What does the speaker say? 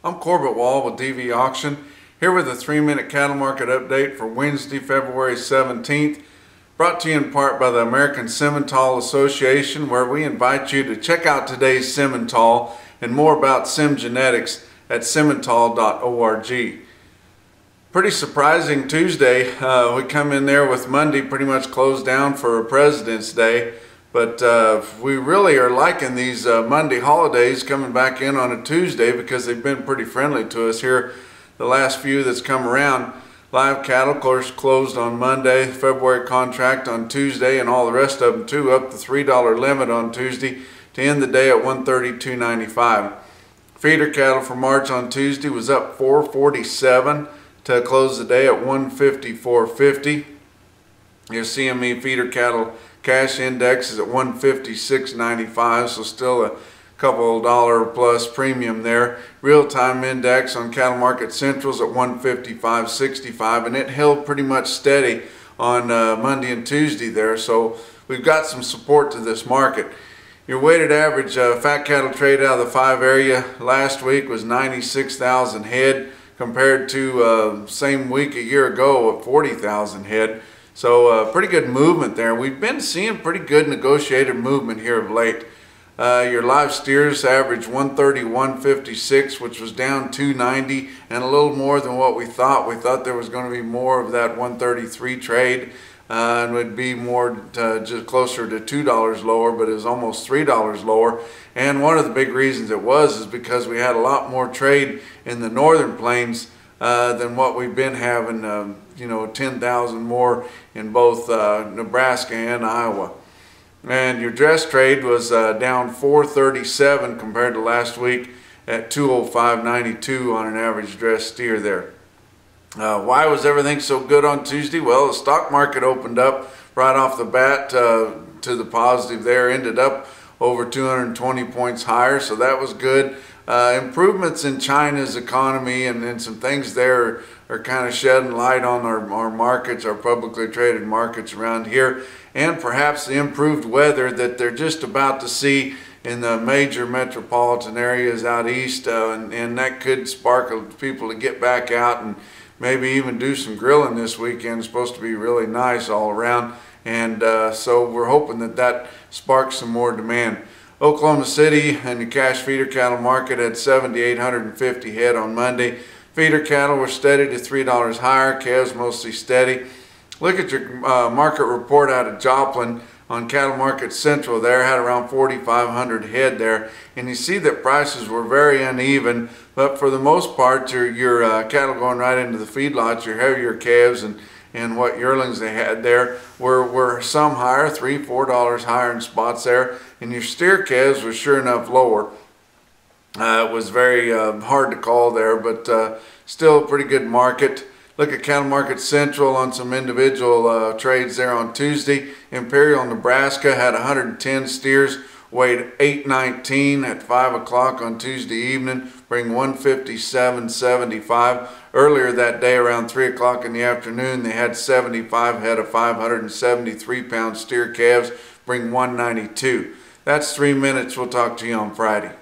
I'm Corbett Wall with DV Auction, here with a 3-minute cattle market update for Wednesday, February 17th, brought to you in part by the American Simmental Association, where we invite you to check out today's Simmental and more about Sim Genetics at simmental.org. Pretty surprising Tuesday. We come in there with Monday pretty much closed down for President's Day. But we really are liking these Monday holidays coming back in on a Tuesday because they've been pretty friendly to us here the last few that's come around. Live cattle, of course, closed on Monday, February contract on Tuesday, and all the rest of them too, up the $3 limit on Tuesday to end the day at $132.95. Feeder cattle for March on Tuesday was up $4.47 to close the day at $154.50. Your CME feeder cattle cash index is at $156.95, so still a couple dollar plus premium there. Real-time index on Cattle Market Central's at $155.65, and it held pretty much steady on Monday and Tuesday there, so we've got some support to this market. Your weighted average fat cattle trade out of the 5 area last week was 96,000 head compared to same week a year ago at 40,000 head. So pretty good movement there. We've been seeing pretty good negotiated movement here of late. Your live steers average 131.56, which was down 290 and a little more than what we thought. We thought there was going to be more of that 133 trade and would be more just closer to $2 lower, but it was almost $3 lower. And one of the big reasons it was is because we had a lot more trade in the northern plains than what we've been having, 10,000 more in both Nebraska and Iowa. And your dress trade was down 437 compared to last week at 205.92 on an average dress steer there. Why was everything so good on Tuesday? Well, the stock market opened up right off the bat to the positive there, ended up over 220 points higher, so that was good. Improvements in China's economy and some things there are kind of shedding light on our markets, our publicly traded markets around here, and perhaps the improved weather that they're just about to see in the major metropolitan areas out east, and that could spark people to get back out and maybe even do some grilling this weekend. It's supposed to be really nice all around, and so we're hoping that sparks some more demand. Oklahoma City and the cash feeder cattle market had 7,850 head on Monday. Feeder cattle were steady to $3 higher, calves mostly steady. Look at your market report out of Joplin on Cattle Market Central there, had around 4,500 head there, and you see that prices were very uneven, but for the most part your cattle going right into the feedlots, your heavier calves and what yearlings they had there were some higher, $3–4 higher in spots there, and your steer calves were sure enough lower. It was very hard to call there, but still a pretty good market. Look at Cattle Market Central on some individual trades there on Tuesday. Imperial, Nebraska had 110 steers, weighed 819 at 5 o'clock on Tuesday evening, bring 157.75. Earlier that day around 3 o'clock in the afternoon, they had 75 head of 573-pound steer calves, bring 192. That's 3 minutes. We'll talk to you on Friday.